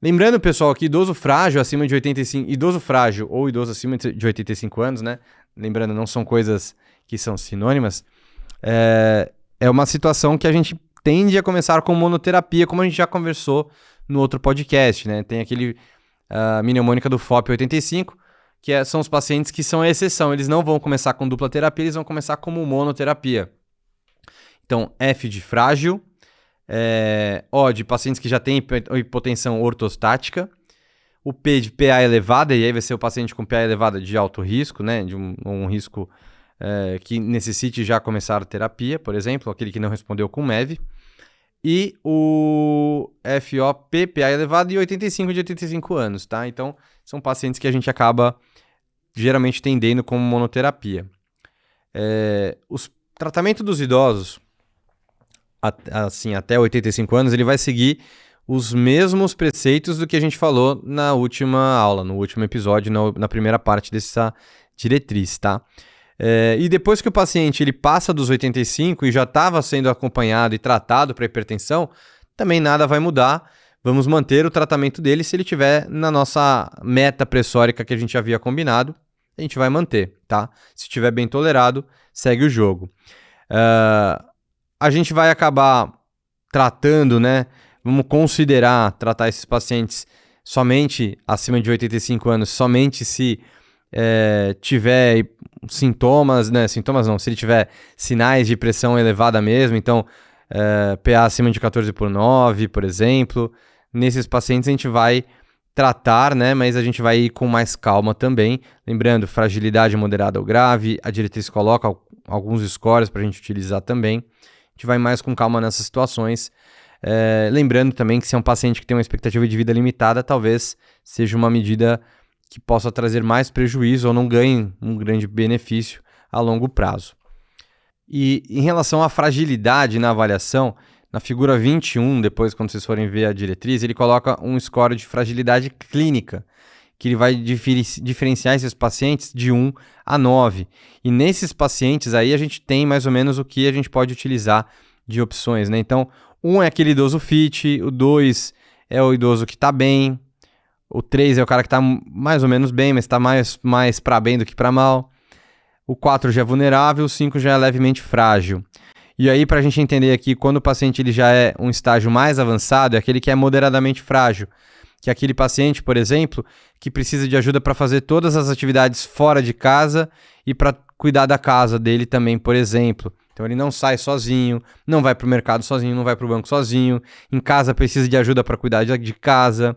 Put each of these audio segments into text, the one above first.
Lembrando, pessoal, que idoso frágil acima de 85... Idoso frágil ou idoso acima de 85 anos, né? Lembrando, não são coisas que são sinônimas. É uma situação que a gente tende a começar com monoterapia, como a gente já conversou no outro podcast, né? Tem aquele mnemônica do FOP 85, que são os pacientes que são a exceção. Eles não vão começar com dupla terapia, eles vão começar como monoterapia. Então, F de frágil, O de pacientes que já têm hipotensão ortostática, o P de PA elevada, e aí vai ser o paciente com PA elevada de alto risco, né? De um risco que necessite já começar a terapia, por exemplo, aquele que não respondeu com MEV. E o FOP, PA elevado, e 85 de 85 anos, tá? Então, são pacientes que a gente acaba geralmente tendendo como monoterapia. Os tratamentos dos idosos, assim, até 85 anos, ele vai seguir os mesmos preceitos do que a gente falou na última aula, no último episódio, na primeira parte dessa diretriz, tá? E depois que o paciente ele passa dos 85 e já estava sendo acompanhado e tratado para hipertensão, também nada vai mudar. Vamos manter o tratamento dele se ele estiver na nossa meta pressórica que a gente havia combinado, a gente vai manter, tá? Se estiver bem tolerado, segue o jogo. A gente vai acabar tratando, né? Vamos considerar tratar esses pacientes somente acima de 85 anos, somente se tiver sintomas, né? Sintomas não, se ele tiver sinais de pressão elevada mesmo, então PA acima de 14/9, por exemplo. Nesses pacientes a gente vai tratar, né? Mas a gente vai ir com mais calma também. Lembrando, fragilidade moderada ou grave, a diretriz coloca alguns scores para a gente utilizar também. A gente vai mais com calma nessas situações. Lembrando também que se é um paciente que tem uma expectativa de vida limitada, talvez seja uma medida que possa trazer mais prejuízo ou não ganhe um grande benefício a longo prazo. E em relação à fragilidade na avaliação, na figura 21, depois quando vocês forem ver a diretriz, ele coloca um score de fragilidade clínica, que ele vai diferenciar esses pacientes de 1 a 9. E nesses pacientes aí a gente tem mais ou menos o que a gente pode utilizar de opções, né? Então, 1 é aquele idoso fit, o 2 é o idoso que está bem, o 3 é o cara que está mais ou menos bem, mas está mais para bem do que para mal. O 4 já é vulnerável, o 5 já é levemente frágil. E aí, para a gente entender aqui, quando o paciente ele já é um estágio mais avançado, é aquele que é moderadamente frágil. Que é aquele paciente, por exemplo, que precisa de ajuda para fazer todas as atividades fora de casa e para cuidar da casa dele também, por exemplo. Então ele não sai sozinho, não vai para o mercado sozinho, não vai para o banco sozinho. Em casa precisa de ajuda para cuidar de casa.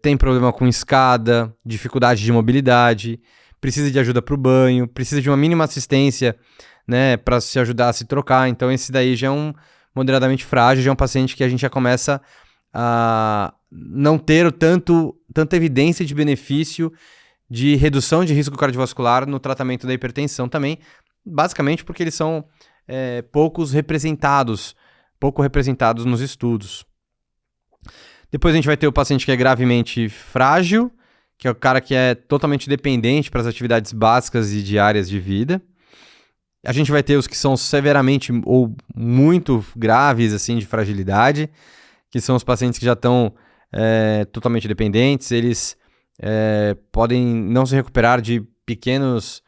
Tem problema com escada, dificuldade de mobilidade, precisa de ajuda para o banho, precisa de uma mínima assistência, né, para se ajudar a se trocar. Então esse daí já é um moderadamente frágil, já é um paciente que a gente já começa a não ter tanta evidência de benefício de redução de risco cardiovascular no tratamento da hipertensão também, basicamente porque eles são pouco representados nos estudos. Depois a gente vai ter o paciente que é gravemente frágil, que é o cara que é totalmente dependente para as atividades básicas e diárias de vida. A gente vai ter os que são severamente ou muito graves assim, de fragilidade, que são os pacientes que já estão totalmente dependentes. Eles podem não se recuperar de pequenas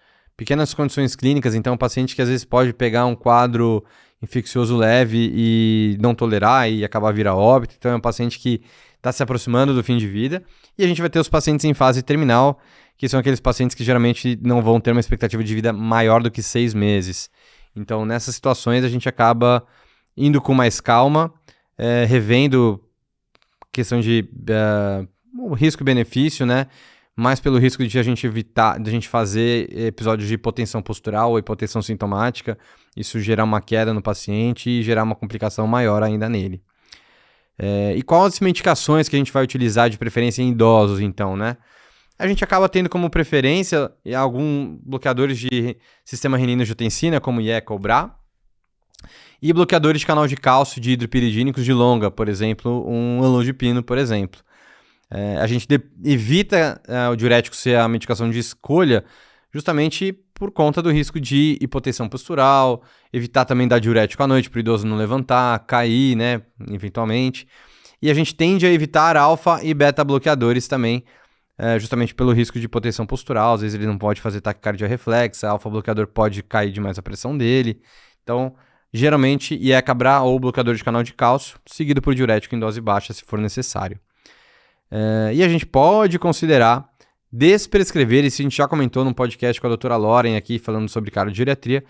condições clínicas. Então, um paciente que às vezes pode pegar um quadro infeccioso leve e não tolerar e acabar vir a óbito. Então é um paciente que está se aproximando do fim de vida. E a gente vai ter os pacientes em fase terminal, que são aqueles pacientes que geralmente não vão ter uma expectativa de vida maior do que 6 meses. Então nessas situações a gente acaba indo com mais calma, revendo questão de risco-benefício, né? Mais pelo risco de a gente evitar, de a gente fazer episódios de hipotensão postural ou hipotensão sintomática, isso gerar uma queda no paciente e gerar uma complicação maior ainda nele. E quais as medicações que a gente vai utilizar de preferência em idosos, então, né? A gente acaba tendo como preferência alguns bloqueadores de sistema renina-angiotensina, como IECA ou BRA, e bloqueadores de canal de cálcio de hidropiridínicos de longa, por exemplo, um anlodipino, por exemplo. A gente evita o diurético ser a medicação de escolha justamente por conta do risco de hipotensão postural, evitar também dar diurético à noite para o idoso não levantar, cair, né, eventualmente. e a gente tende a evitar alfa e beta bloqueadores também, justamente pelo risco de hipotensão postural. Às vezes ele não pode fazer taquicardia reflexa, alfa bloqueador pode cair demais a pressão dele. Então, geralmente, IECA BRA ou bloqueador de canal de cálcio, seguido por diurético em dose baixa, se for necessário. E a gente pode considerar desprescrever, isso a gente já comentou num podcast com a doutora Loren aqui, falando sobre cardiodiuretria,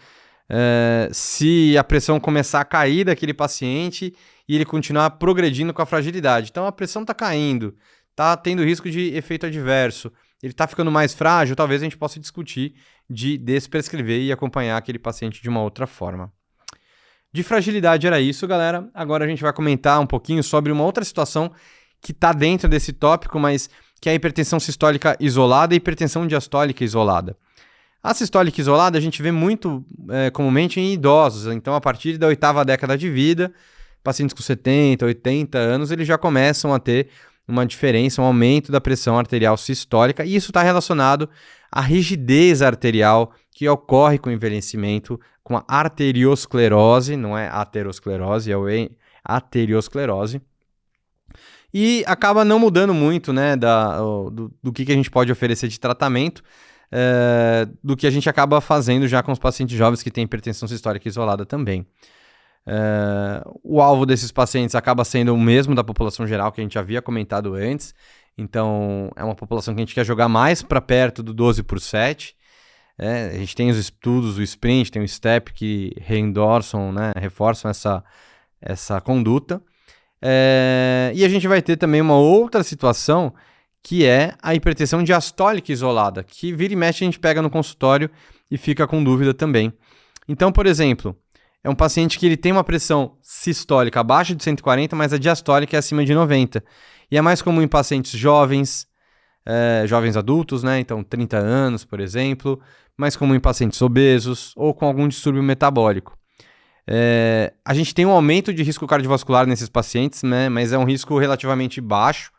se a pressão começar a cair daquele paciente e ele continuar progredindo com a fragilidade. Então, a pressão está caindo, está tendo risco de efeito adverso, ele está ficando mais frágil, talvez a gente possa discutir de desprescrever e acompanhar aquele paciente de uma outra forma. De fragilidade era isso, galera. Agora a gente vai comentar um pouquinho sobre uma outra situação que está dentro desse tópico, mas que é a hipertensão sistólica isolada e hipertensão diastólica isolada. A sistólica isolada a gente vê muito comumente em idosos, então a partir da 8ª década de vida, pacientes com 70, 80 anos, eles já começam a ter uma diferença, um aumento da pressão arterial sistólica, e isso está relacionado à rigidez arterial que ocorre com o envelhecimento, com a arteriosclerose, não é aterosclerose, é arteriosclerose, e acaba não mudando muito, né, do que a gente pode oferecer de tratamento, do que a gente acaba fazendo já com os pacientes jovens que têm hipertensão sistólica isolada também. O alvo desses pacientes acaba sendo o mesmo da população geral que a gente havia comentado antes, então é uma população que a gente quer jogar mais para perto do 12/7. A gente tem os estudos, o SPRINT, tem o STEP que reendorsam, né, reforçam essa conduta. E a gente vai ter também uma outra situação que é a hipertensão diastólica isolada, que vira e mexe a gente pega no consultório e fica com dúvida também. Então, por exemplo, é um paciente que ele tem uma pressão sistólica abaixo de 140, mas a diastólica é acima de 90. E é mais comum em pacientes jovens adultos, né? Então 30 anos, por exemplo, mais comum em pacientes obesos ou com algum distúrbio metabólico. A gente tem um aumento de risco cardiovascular nesses pacientes, né? Mas é um risco relativamente baixo.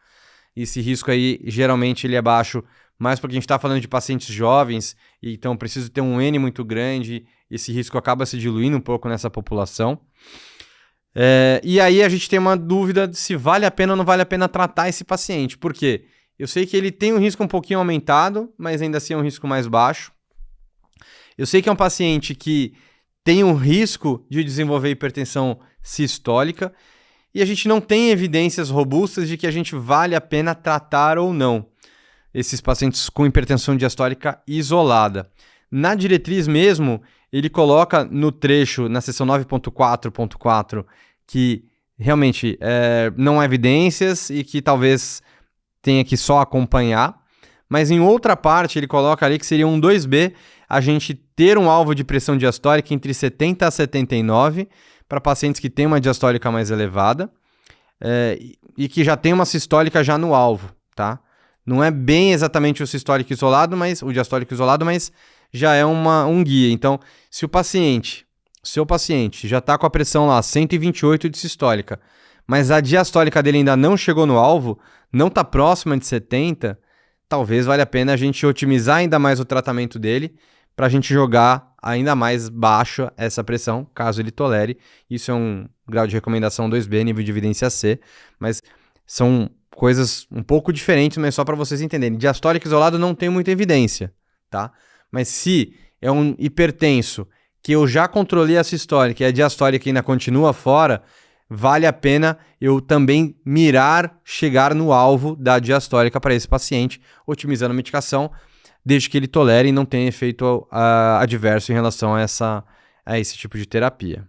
Esse risco aí, geralmente, ele é baixo mais porque a gente está falando de pacientes jovens, e então preciso ter um N muito grande, esse risco acaba se diluindo um pouco nessa população. E aí a gente tem uma dúvida de se vale a pena ou não vale a pena tratar esse paciente. Por quê? Eu sei que ele tem um risco um pouquinho aumentado, mas ainda assim é um risco mais baixo. Eu sei que é um paciente que tem um risco de desenvolver hipertensão sistólica, e a gente não tem evidências robustas de que a gente vale a pena tratar ou não esses pacientes com hipertensão diastólica isolada. Na diretriz mesmo, ele coloca no trecho, na seção 9.4.4, que realmente não há evidências e que talvez tenha que só acompanhar, mas em outra parte ele coloca ali que seria um 2B a gente ter um alvo de pressão diastólica entre 70 a 79 para pacientes que têm uma diastólica mais elevada e que já tem uma sistólica já no alvo, tá? Não é bem exatamente o sistólico isolado, mas o diastólico isolado, mas já é um guia. Então, se o seu paciente já está com a pressão lá 128 de sistólica, mas a diastólica dele ainda não chegou no alvo, não está próxima de 70, talvez valha a pena a gente otimizar ainda mais o tratamento dele para a gente jogar ainda mais baixa essa pressão, caso ele tolere. Isso é um grau de recomendação 2B, nível de evidência C, mas são coisas um pouco diferentes, mas só para vocês entenderem. Diastólico isolado não tem muita evidência, tá? Mas se é um hipertenso que eu já controlei a sistólica e a diastólica ainda continua fora, vale a pena eu também chegar no alvo da diastólica para esse paciente, otimizando a medicação, desde que ele tolere e não tenha efeito adverso em relação a esse tipo de terapia.